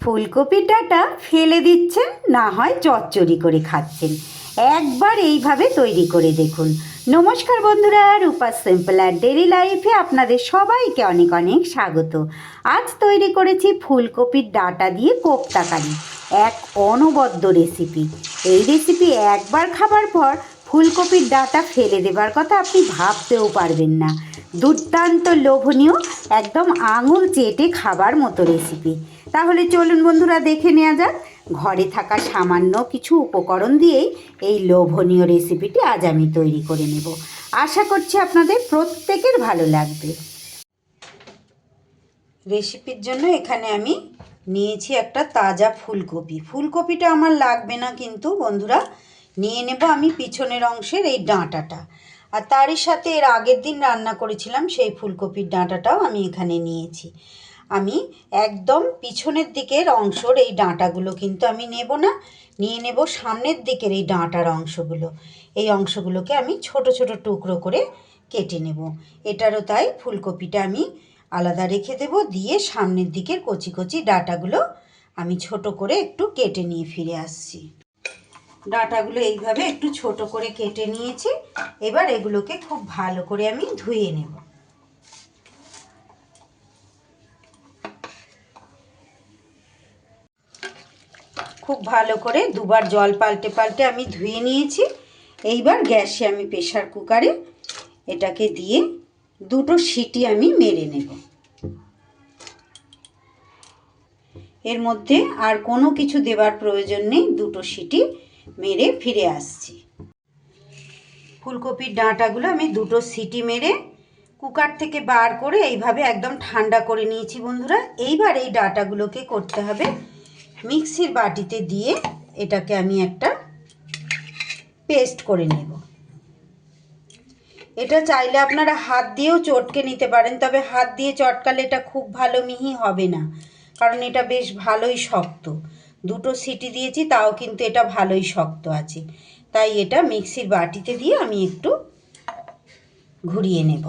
ফুলকপির ডাঁটা ফেলে দিচ্ছেন, না হয় চচ্চড়ি করে খাচ্ছেন। একবার এইভাবে তৈরি করে দেখুন। নমস্কার বন্ধুরা, রূপাস সিম্পল আর ডেইলি লাইফে আপনাদের সবাইকে অনেক অনেক স্বাগত। আজ তৈরি করেছি ফুলকপির ডাঁটা দিয়ে কোপ্তা কারি, এক অনবদ্য রেসিপি। এই রেসিপি একবার খাবার পর ফুলকপির ডাঁটা ফেলে দেবার কথা আপনি ভাবতেও পারবেন না। দুর্দান্ত লোভনীয়, একদম আঙুল চেটে খাবার মতো রেসিপি। তাহলে চলুন বন্ধুরা, দেখে নেওয়া যাক। ঘরে থাকা সামান্য কিছু উপকরণ দিয়েই এই লোভনীয় রেসিপিটি আজ আমি তৈরি করে নেব। আশা করছি আপনাদের প্রত্যেকের ভালো লাগবে। রেসিপির জন্য এখানে আমি নিয়েছি একটা তাজা ফুলকপি। ফুলকপিটা আমার লাগবে না কিন্তু বন্ধুরা, নিয়ে নেব আমি পিছনের অংশের এই ডাঁটাটা। আর তারই সাথে এর আগের দিন রান্না করেছিলাম সেই ফুলকপির ডাঁটাটাও আমি এখানে নিয়েছি। আমি একদম পিছনের দিকের অংশের এই ডাঁটাগুলো কিন্তু আমি নেব না, নিয়ে নেব সামনের দিকের এই ডাঁটার অংশগুলো। এই অংশগুলোকে আমি ছোট ছোট টুকরো করে কেটে নেব। এটারও তাই ফুলকপিটা আমি আলাদা রেখে দেব, দিয়ে সামনের দিকের কচি কচি ডাঁটাগুলো আমি ছোট করে একটু কেটে নিয়ে ফিরে আসছি। ডাঁটাগুলো এইভাবে একটু ছোট করে কেটে নিয়েছি। এবার এগুলোকে খুব ভালো করে আমি ধুয়ে নেব। খুব ভালো করে দুবার জল পাল্টে পাল্টে আমি ধুয়ে নিয়েছি। এইবার গ্যাসে আমি প্রেসার কুকারে এটাকে দিয়ে দুটো সিটি আমি মেরে নেব। এর মধ্যে আর কোনো কিছু দেবার প্রয়োজন নেই, দুটো সিটি মেরে ফিরে আসছি। ফুলকপির ডাঁটাগুলো আমি দুটো সিটি মেরে কুকার থেকে বার করে এইভাবে একদম ঠান্ডা করে নিয়েছি বন্ধুরা। এইবার এই ডাঁটাগুলোকে করতে হবে মিক্সির বাটিতে দিয়ে এটাকে আমি একটা পেস্ট করে নেব। এটা চাইলে আপনারা হাত দিয়েও চটকে নিতে পারেন, তবে হাত দিয়ে চটকালে এটা খুব ভালো মিহি হবে না, কারণ এটা বেশ ভালোই শক্ত। দুটো সিটি দিয়েছি তাও কিন্তু এটা ভালোই শক্ত আছে, তাই এটা মিক্সির বাটিতে দিয়ে আমি একটু ঘুরিয়ে নেব।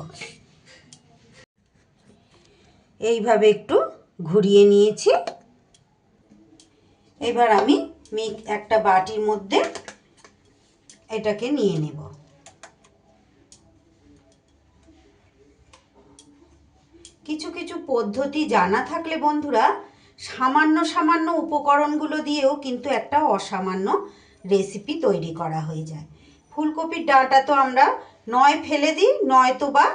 এইভাবে একটু ঘুরিয়ে নিয়েছি। এবার আমি একটা বাটির মধ্যে এটাকে নিয়ে নেব। কিছু কিছু পদ্ধতি জানা থাকলে বন্ধুরা সামান্য সামান্য উপকরণগুলো দিয়েও কিন্তু একটা অসামান্য রেসিপি তৈরি করা হয়ে যায়। ফুলকপির ডাঁটা তো আমরা নয় ফেলে দিই, নয়তো বা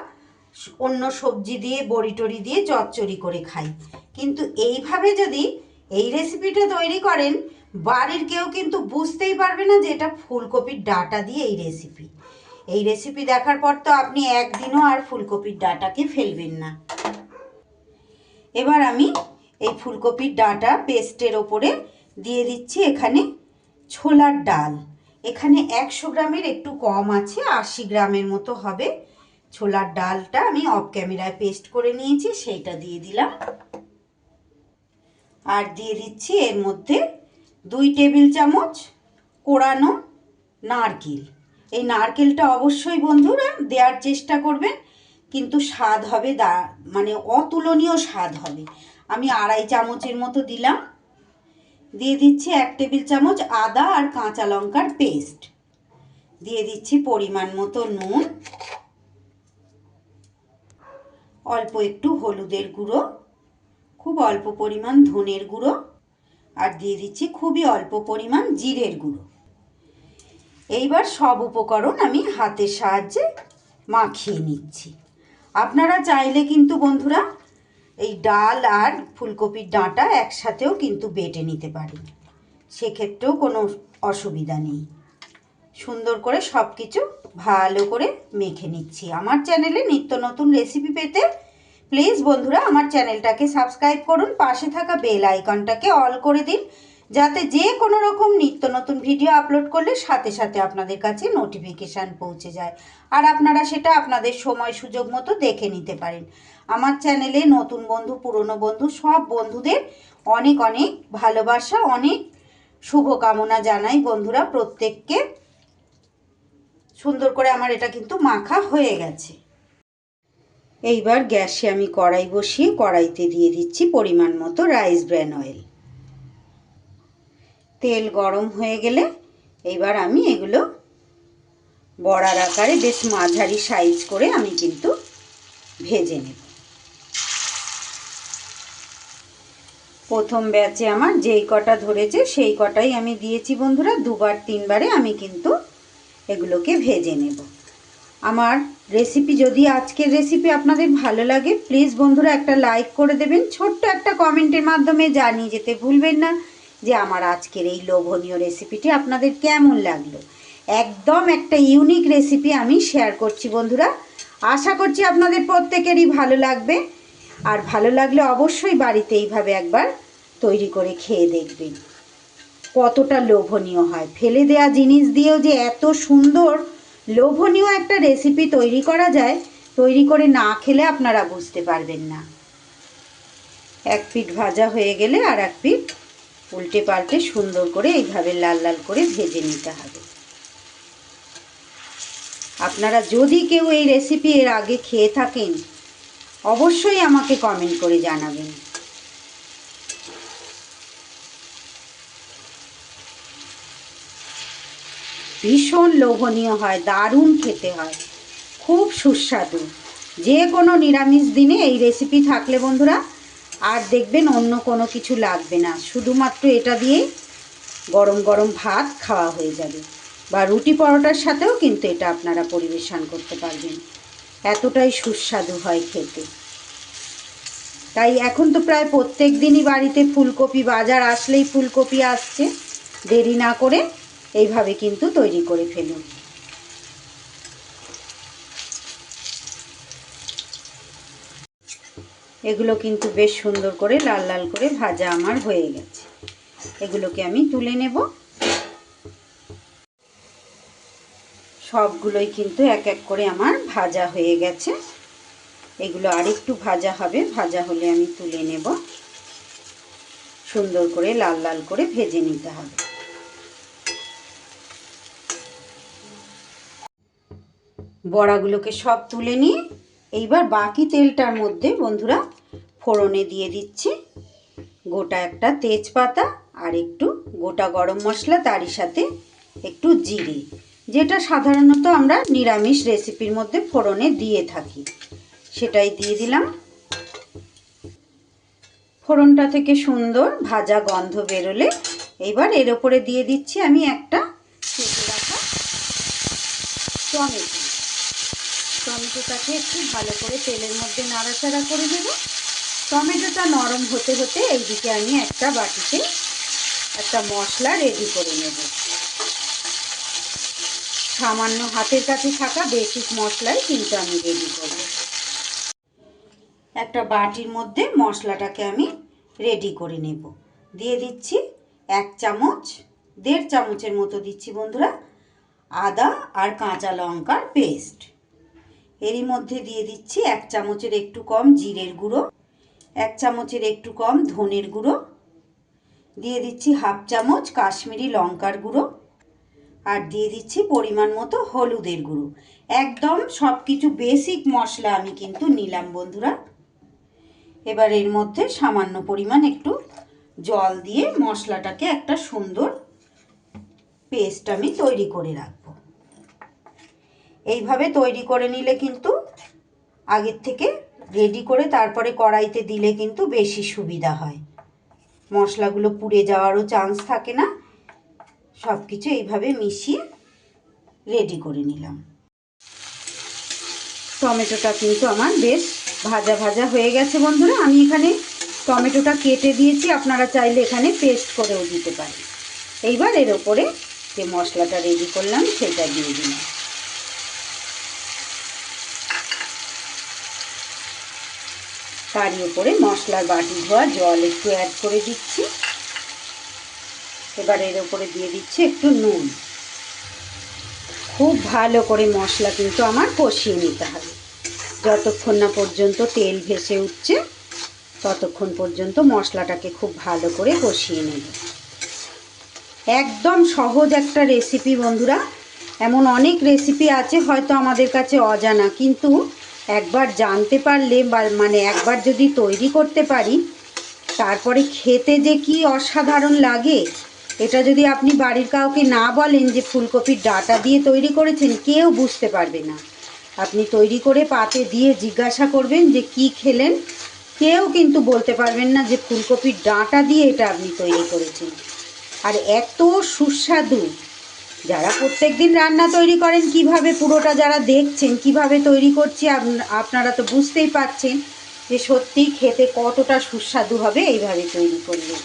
অন্য সবজি দিয়ে বড়ি টড়ি দিয়ে চচ্চড়ি করে খাই, কিন্তু এইভাবে যদি এই রেসিপিটা তৈরি করেন বাড়ির কেউ কিন্তু বুঝতেই পারবে না যে এটা ফুলকপির ডাঁটা দিয়ে এই রেসিপি। এই রেসিপি দেখার পর তো আপনি একদিনও আর ফুলকপির ডাঁটাকে ফেলবেন না। এবার আমি এই ফুলকপির ডাঁটা পেস্টের ওপরে দিয়ে দিচ্ছি এখানে ছোলার ডাল। এখানে 100 গ্রামের একটু কম আছে, 80 গ্রামের মতো হবে। ছোলার ডালটা আমি অফ ক্যামেরায় পেস্ট করে নিয়েছি, সেইটা দিয়ে দিলাম। আর দিয়ে দিচ্ছি এর মধ্যে 2 টেবিল চামচ কোড়ানো নারকেল। এই নারকেলটা অবশ্যই বন্ধুরা দেওয়ার চেষ্টা করবেন, কিন্তু স্বাদ হবে মানে অতুলনীয় স্বাদ হবে। আমি 2.5 চামচের মতো দিলাম। দিয়ে দিচ্ছি 1 টেবিল চামচ আদা আর কাঁচা লঙ্কার পেস্ট। দিয়ে দিচ্ছি পরিমাণ মতো নুন, অল্প একটু হলুদের গুঁড়ো, খুব অল্প পরিমাণ ধনের গুঁড়ো, আর দিয়ে দিচ্ছি খুবই অল্প পরিমাণ জিরের গুঁড়ো। এইবার সব উপকরণ আমি হাতের সাহায্যে মাখিয়ে নিচ্ছি। আপনারা চাইলে কিন্তু বন্ধুরা এই ডাল আর ফুলকপির ডাঁটা একসাথেও কিন্তু বেটে নিতে পারেন, সেক্ষেত্রেও কোনো অসুবিধা নেই। সুন্দর করে সব কিছু ভালো করে মেখে নিচ্ছি। আমার চ্যানেলে নিত্য নতুন রেসিপি পেতে প্লিজ বন্ধুরা আমার চ্যানেলটাকে সাবস্ক্রাইব করুন, পাশে থাকা বেল আইকনটাকে অল করে দিন, যাতে যে কোনো রকম নিত্য নতুন ভিডিও আপলোড করলে সাথে সাথে আপনাদের কাছে নোটিফিকেশান পৌঁছে যায়, আর আপনারা সেটা আপনাদের সময় সুযোগ মতো দেখে নিতে পারেন। আমার চ্যানেলে নতুন বন্ধু পুরনো বন্ধু সব বন্ধুদের অনেক অনেক ভালোবাসা, অনেক শুভকামনা জানাই বন্ধুরা প্রত্যেককে। সুন্দর করে আমার এটা কিন্তু মাখা হয়ে গেছে। এইবার গ্যাসে আমি কড়াই বসিয়ে কড়াইতে দিয়ে দিচ্ছি পরিমাণ মতো রাইস ব্র্যান অয়েল। তেল গরম হয়ে গেলে এইবার আমি এগুলো বড়ার আকারে বেশ মাঝারি সাইজ করে আমি কিন্তু ভেজে নেব। প্রথম ব্যাচে আমার যেই কটা ধরেছে সেই কটাই আমি দিয়েছি বন্ধুরা। দুবার তিনবারে আমি কিন্তু এগুলোকে ভেজে নেব। আমার রেসিপি যদি আজকের রেসিপি আপনাদের ভালো লাগে প্লিজ বন্ধুরা একটা লাইক করে দেবেন, ছোট্ট একটা কমেন্টের মাধ্যমে জানিয়ে যেতে ভুলবেন না যে আমার আজকের এই লোভনীয় রেসিপিটি আপনাদের কেমন লাগলো। একদম একটা ইউনিক রেসিপি আমি শেয়ার করছি বন্ধুরা, আশা করছি আপনাদের প্রত্যেকেরই ভালো লাগবে। আর ভালো লাগলে অবশ্যই বাড়িতে এইভাবে একবার তৈরি করে খেয়ে দেখবেন কতটা লোভনীয় হয়। ফেলে দেওয়া জিনিস দিয়েও যে এত সুন্দর লোভনীয় একটা রেসিপি তৈরি করা যায়, তৈরি করে না খেলে আপনারা বুঝতে পারবেন না। এক পিঠ ভাজা হয়ে গেলে আর এক পিঠ উল্টে পাল্টে সুন্দর করে এইভাবে লাল লাল করে ভেজে নিতে হবে। আপনারা যদি কেউ এই রেসিপি এর আগে খেয়ে থাকেন অবশ্যই আমাকে কমেন্ট করে জানাবেন। ভীষণ লোভনীয় হয়, দারুণ খেতে হয়, খুব সুস্বাদু। যে কোনো নিরামিষ দিনে এই রেসিপি থাকলে বন্ধুরা আর দেখবেন অন্য কোনো কিছু লাগবে না, শুধুমাত্র এটা দিয়ে গরম গরম ভাত খাওয়া হয়ে যাবে, বা রুটি পরোটার সাথেও কিন্তু এটা আপনারা পরিবেশন করতে পারবেন। এতটাই সুস্বাদু হয় খেতে। তাই এখন তো প্রায় প্রত্যেক দিনই বাড়িতে ফুলকপি, বাজার আসলেই ফুলকপি আসছে। দেরি না করে এইভাবে কিন্তু তৈরি করে ফেলুন। এগুলো কিন্তু বেশ সুন্দর করে লাল লাল করে ভাজা আমার হয়ে গেছে। এগুলোকে আমি তুলে নেব। সবগুলোই কিন্তু এক এক করে আমার ভাজা হয়ে গেছে। এগুলো আরেকটু ভাজা হবে, ভাজা হলে আমি তুলে নেব। সুন্দর করে লাল লাল করে ভেজে নিতে হবে। বড়াগুলোকে সব তুলে নিয়ে এইবার বাকি তেলটার মধ্যে বন্ধুরা ফোড়নে দিয়ে দিচ্ছি গোটা একটা তেজপাতা আর একটু গোটা গরম মশলা, তারই সাথে একটু জিরে, যেটা সাধারণত আমরা নিরামিষ রেসিপির মধ্যে ফোড়নে দিয়ে থাকি, সেটাই দিয়ে দিলাম। ফোড়নটা থেকে সুন্দর ভাজা গন্ধ বেরোলে এইবার এর ওপরে দিয়ে দিচ্ছি আমি একটা কেটে রাখা টমেটো। টমেটোটাকে একটু ভালো করে তেলের মধ্যে নাড়াচাড়া করে দেব। টমেটোটা নরম হতে হতে এইদিকে আমি একটা বাটিতে একটা মশলা রেডি করে নেব। সামান্য হাতের কাছে থাকা বেসিক মশলাই কিন্তু আমি রেডি করব। একটা বাটির মধ্যে মশলাটাকে আমি রেডি করে নেব। দিয়ে দিচ্ছি 1 চামচ, 1.5 চামচের মতো দিচ্ছি বন্ধুরা আদা আর কাঁচা লঙ্কার পেস্ট। এরই মধ্যে দিয়ে দিচ্ছি 1 চামচের একটু কম জিরের গুঁড়ো, 1 চামচের একটু কম ধনের গুঁড়ো, দিয়ে দিচ্ছি 1/2 চামচ কাশ্মীরি লঙ্কার গুঁড়ো, আর দিয়ে দিচ্ছি পরিমাণ মতো হলুদের গুঁড়ো। একদম সব কিছু বেসিক মশলা আমি কিন্তু নিলাম বন্ধুরা। এবার এর মধ্যে সামান্য পরিমাণ একটু জল দিয়ে মশলাটাকে একটা সুন্দর পেস্ট আমি তৈরি করে রাখব। এইভাবে তৈরি করে নিলে কিন্তু আগের থেকে রেডি করে তারপরে কড়াইতে দিলে কিন্তু বেশি সুবিধা হয়, মশলাগুলো পুড়ে যাওয়ারও চান্স থাকে না। সব কিছু এইভাবে মিশিয়ে রেডি করে নিলাম। টমেটোটা কিন্তু আমার বেশ ভাজা ভাজা হয়ে গেছে বন্ধুরা। আমি এখানে টমেটোটা কেটে দিয়েছি, আপনারা চাইলে এখানে পেস্ট করেও দিতে পারেন। এইবার এর ওপরে যে মশলাটা রেডি করলাম সেটা দিয়ে দিলাম। তারই উপরে মশলার বাটি ধোয়া জল একটু অ্যাড করে দিচ্ছি। এবার এর ওপরে দিয়ে দিচ্ছি একটু নুন। খুব ভালো করে মশলা কিন্তু আমার কষিয়ে নিতে হবে। যতক্ষণ না পর্যন্ত তেল ভেসে উঠছে ততক্ষণ পর্যন্ত মশলাটাকে খুব ভালো করে কষিয়ে নেব। একদম সহজ একটা রেসিপি বন্ধুরা। এমন অনেক রেসিপি আছে হয়তো আমাদের কাছে অজানা, কিন্তু একবার জানতে পারলে বা একবার যদি তৈরি করতে পারি তারপরে খেতে যে কি অসাধারণ লাগে এটা যদি আপনি বাড়ির কাউকে না বলেন যে ফুলকপির ডাঁটা দিয়ে তৈরি করেছেন, কেউ বুঝতে পারবে না। আপনি তৈরি করে পাতে দিয়ে জিজ্ঞাসা করবেন যে কি খেলেন, কেউ কিন্তু বলতে পারবেন না যে ফুলকপির ডাঁটা দিয়ে এটা আপনি তৈরি করেছেন। আর এত সুস্বাদু, যারা প্রত্যেক দিন রান্না তৈরি করেন, কিভাবে পুরোটা যারা দেখছেন কিভাবে তৈরি করছি, আপনারা তো বুঝতেই পারছেন যে সত্যিই খেতে কতটা সুস্বাদু হবে এইভাবে তৈরি করলে।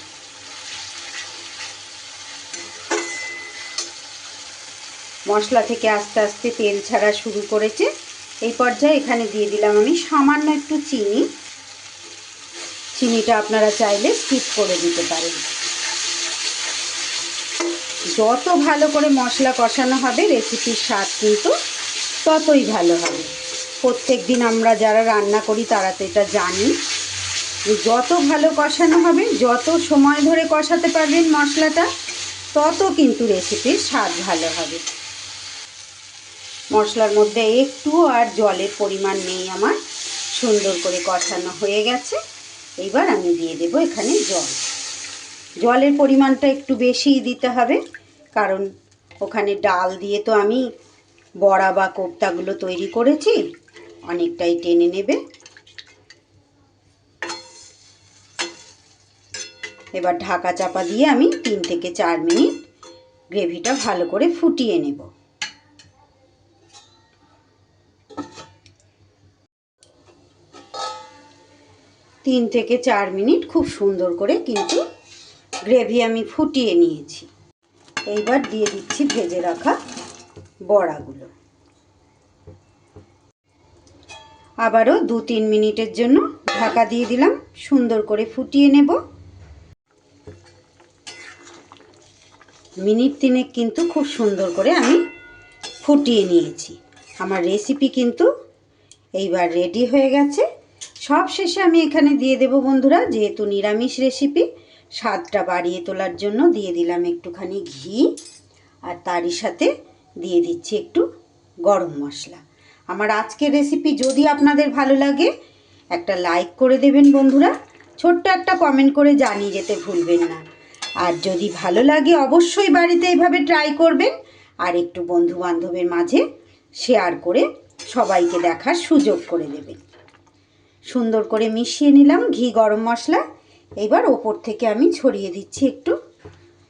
মশলা থেকে আস্তে আস্তে তেল ছাড়া শুরু করেছে। এই পর্যায়ে এখানে দিয়ে দিলাম আমি সামান্য একটু চিনি। চিনিটা আপনারা চাইলে স্কিপ করে দিতে পারেন। যত ভালো করে মশলা কষানো হবে রেসিপির স্বাদ কিন্তু ততই ভালো হবে। প্রত্যেক দিন আমরা যারা রান্না করি তারা তো এটা জানি, যত ভালো কষানো হবে, যত সময় ধরে কষাতে পারবেন মশলাটা, তত কিন্তু রেসিপির স্বাদ ভালো হবে। মশলার মধ্যে একটু আর জলের পরিমাণ নেই আমার, সুন্দর করে কষানো হয়ে গেছে। এইবার আমি দিয়ে দেব এখানে জল। জলের পরিমাণটা একটু বেশিই দিতে হবে, কারণ ওখানে ডাল দিয়ে তো আমি বড়া বা কোপ্তাগুলো তৈরি করেছি, অনেকটাই টেনে নেবে। এবার ঢাকা চাপা দিয়ে আমি 3 থেকে 4 মিনিট গ্রেভিটা ভালো করে ফুটিয়ে নেব। তিন থেকে 4 মিনিট খুব সুন্দর করে কিন্তু গ্রেভি আমি ফুটিয়ে নিয়েছি। এইবার দিয়ে দিচ্ছি ভেজে রাখা বড়াগুলো। আবারও 2-3 মিনিটের জন্য ঢাকা দিয়ে দিলাম, সুন্দর করে ফুটিয়ে নেব। মিনিট 3 কিন্তু খুব সুন্দর করে আমি ফুটিয়ে নিয়েছি। আমার রেসিপি কিন্তু এইবার রেডি হয়ে গেছে। সব শেষে আমি এখানে দিয়ে দেব বন্ধুরা, যেহেতু নিরামিষ রেসিপি, স্বাদটা বাড়িয়ে তোলার জন্য দিয়ে দিলাম একটুখানি ঘি, আর তারই সাথে দিয়ে দিচ্ছি একটু গরম মশলা। আমার আজকের রেসিপি যদি আপনাদের ভালো লাগে একটা লাইক করে দেবেন বন্ধুরা, ছোট্ট একটা কমেন্ট করে জানিয়ে যেতে ভুলবেন না। আর যদি ভালো লাগে অবশ্যই বাড়িতে এইভাবে ট্রাই করবেন, আর একটু বন্ধু বান্ধবের মাঝে শেয়ার করে সবাইকে দেখার সুযোগ করে দেবেন। সুন্দর করে মিশিয়ে নিলাম ঘি গরম মশলা। এবার ওপর থেকে আমি ছড়িয়ে দিচ্ছি একটু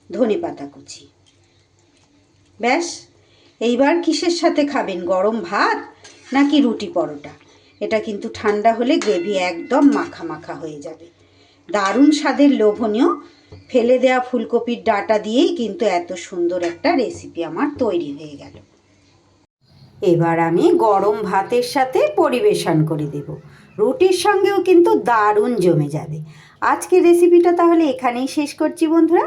ধনেপাতা কুচি। ব্যাস, এইবার কিসের সাথে খাবেন, গরম ভাত নাকি রুটি পরোটা? এটা কিন্তু ঠান্ডা হলে গ্রেভি একদম মাখা মাখা হয়ে যাবে। দারুণ স্বাদের লোভনীয় ফেলে দেওয়া ফুলকপির ডাঁটা দিয়েই কিন্তু এত সুন্দর একটা রেসিপি আমার তৈরি হয়ে গেল। এবার আমি গরম ভাতের সাথে পরিবেশন করে দেব। রুটির সঙ্গেও কিন্তু দারুণ জমে যাবে। আজকের রেসিপিটা তাহলে এখানেই শেষ করছি বন্ধুরা।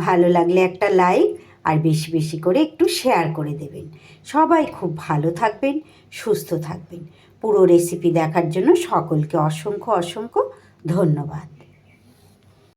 ভালো লাগলে একটা লাইক আর বেশি বেশি করে একটু শেয়ার করে দেবেন। সবাই খুব ভালো থাকবেন, সুস্থ থাকবেন। পুরো রেসিপি দেখার জন্য সকলকে অসংখ্য অসংখ্য ধন্যবাদ।